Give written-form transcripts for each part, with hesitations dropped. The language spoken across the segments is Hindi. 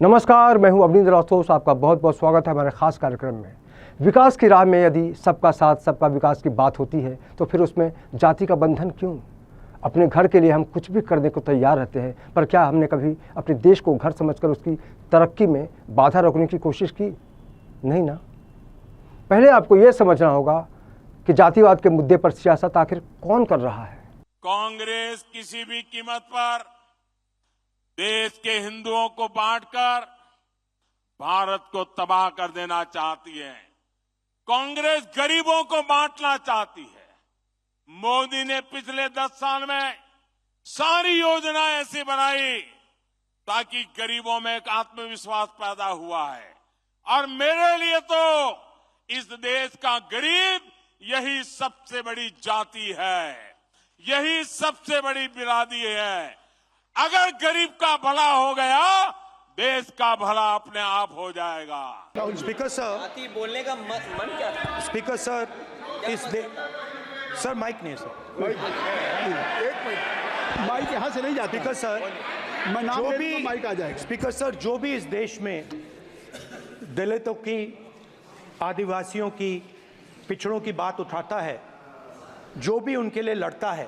नमस्कार, मैं हूं अवनींद्र राठौर। आपका बहुत बहुत स्वागत है हमारे खास कार्यक्रम में। विकास की राह में यदि सबका साथ सबका विकास की बात होती है तो फिर उसमें जाति का बंधन क्यों? अपने घर के लिए हम कुछ भी करने को तैयार रहते हैं, पर क्या हमने कभी अपने देश को घर समझकर उसकी तरक्की में बाधा रोकने की कोशिश की? नहीं ना। पहले आपको यह समझना होगा कि जातिवाद के मुद्दे पर सियासत आखिर कौन कर रहा है। कांग्रेस किसी भी कीमत पर देश के हिंदुओं को बांटकर भारत को तबाह कर देना चाहती है। कांग्रेस गरीबों को बांटना चाहती है। मोदी ने पिछले 10 साल में सारी योजनाएं ऐसी बनाई ताकि गरीबों में एक आत्मविश्वास पैदा हुआ है। और मेरे लिए तो इस देश का गरीब यही सबसे बड़ी जाति है, यही सबसे बड़ी बिरादरी है। अगर गरीब का भला हो गया, देश का भला अपने आप हो जाएगा। स्पीकर सर, बोलने का मन क्या था? स्पीकर सर, सर माइक नहीं सर, एक मिनट, माइक यहाँ से नहीं जाती। स्पीकर सर, मैं नाम जो ले भी तो माइक आ जाएगा। स्पीकर सर, जो भी इस देश में दलितों की, आदिवासियों की, पिछड़ों की बात उठाता है, जो भी उनके लिए लड़ता है,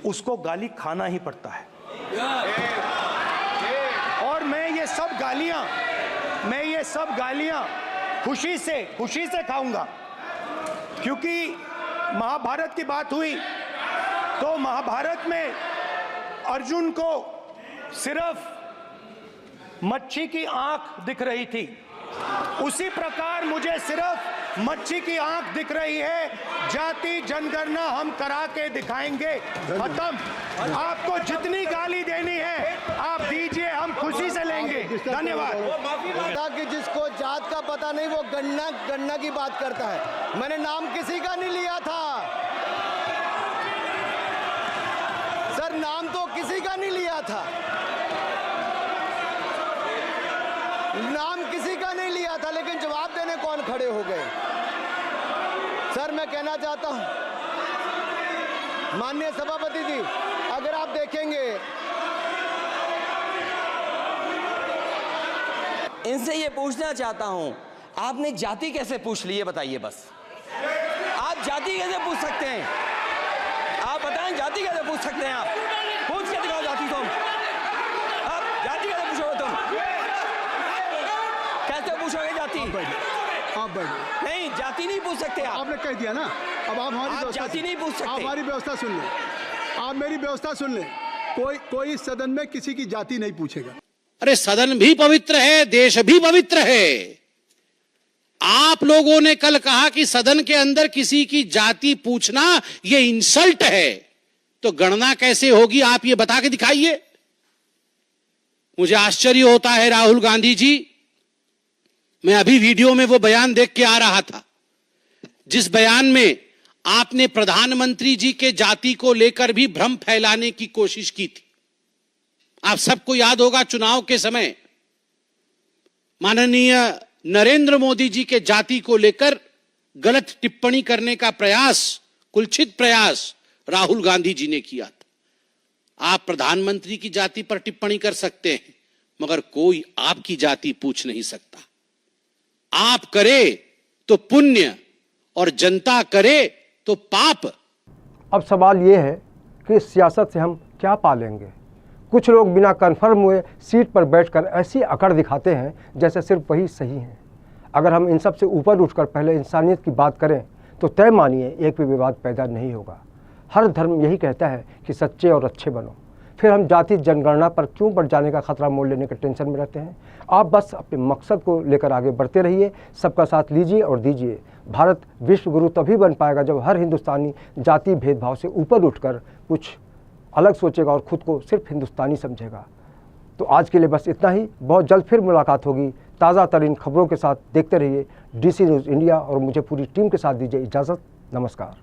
उसको गाली खाना ही पड़ता है। और मैं ये सब गालियां खुशी से खाऊंगा, क्योंकि महाभारत की बात हुई तो महाभारत में अर्जुन को सिर्फ मच्छी की आंख दिख रही थी, उसी प्रकार मुझे सिर्फ मच्छी की आंख दिख रही है। जाति जनगणना हम करा के दिखाएंगे। खत्म। आपको जितनी गाली देनी है आप दीजिए, हम खुशी से लेंगे। धन्यवाद। कि जिसको जात का पता नहीं वो गणना की बात करता है। मैंने नाम किसी का नहीं लिया था सर, नाम तो किसी का नहीं लिया था, नाम किसी का नहीं लिया था, लेकिन जवाब देने कौन खड़े हो गए? सर मैं कहना चाहता हूं, माननीय सभापति जी, अगर आप देखेंगे, इनसे ये पूछना चाहता हूं, आपने जाति कैसे पूछ ली है बताइए। बस आप जाति कैसे पूछ सकते हैं? आप बताएं, जाति कैसे पूछ सकते हैं? आप पूछ के दिखाओ जाति। तुम आप जाति कैसे पूछोगे? तुम कैसे पूछोगे जाति? आप बैठ नहीं, जाति नहीं पूछ सकते आप। आपने कह दिया ना। अब आप हमारी जाति नहीं पूछ सकते। आप हमारी व्यवस्था सुन लें, आप मेरी व्यवस्था सुन लें। कोई सदन में किसी की जाति नहीं पूछेगा। अरे सदन भी पवित्र है, देश भी पवित्र है। आप लोगों ने कल कहा कि सदन के अंदर किसी की जाति पूछना यह इंसल्ट है, तो गणना कैसे होगी आप ये बता के दिखाइए। मुझे आश्चर्य होता है राहुल गांधी जी, मैं अभी वीडियो में वो बयान देख के आ रहा था, जिस बयान में आपने प्रधानमंत्री जी के जाति को लेकर भी भ्रम फैलाने की कोशिश की थी। आप सबको याद होगा चुनाव के समय माननीय नरेंद्र मोदी जी के जाति को लेकर गलत टिप्पणी करने का प्रयास, कुलछित प्रयास राहुल गांधी जी ने किया था। आप प्रधानमंत्री की जाति पर टिप्पणी कर सकते हैं, मगर कोई आपकी जाति पूछ नहीं सकता। आप करे तो पुण्य और जनता करे तो पाप। अब सवाल ये है कि इस सियासत से हम क्या पालेंगे। कुछ लोग बिना कन्फर्म हुए सीट पर बैठकर ऐसी अकड़ दिखाते हैं जैसे सिर्फ वही सही हैं। अगर हम इन सब से ऊपर उठकर पहले इंसानियत की बात करें तो तय मानिए एक भी विवाद पैदा नहीं होगा। हर धर्म यही कहता है कि सच्चे और अच्छे बनो। फिर हम जाति जनगणना पर क्यों बढ़ जाने का खतरा मोल लेने के टेंशन में रहते हैं? आप बस अपने मकसद को लेकर आगे बढ़ते रहिए, सबका साथ लीजिए और दीजिए। भारत विश्व गुरु तभी बन पाएगा जब हर हिंदुस्तानी जाति भेदभाव से ऊपर उठकर कुछ अलग सोचेगा और खुद को सिर्फ हिंदुस्तानी समझेगा। तो आज के लिए बस इतना ही। बहुत जल्द फिर मुलाकात होगी ताज़ा तरीन खबरों के साथ। देखते रहिए DC न्यूज़ इंडिया और मुझे पूरी टीम के साथ दीजिए इजाज़त। नमस्कार।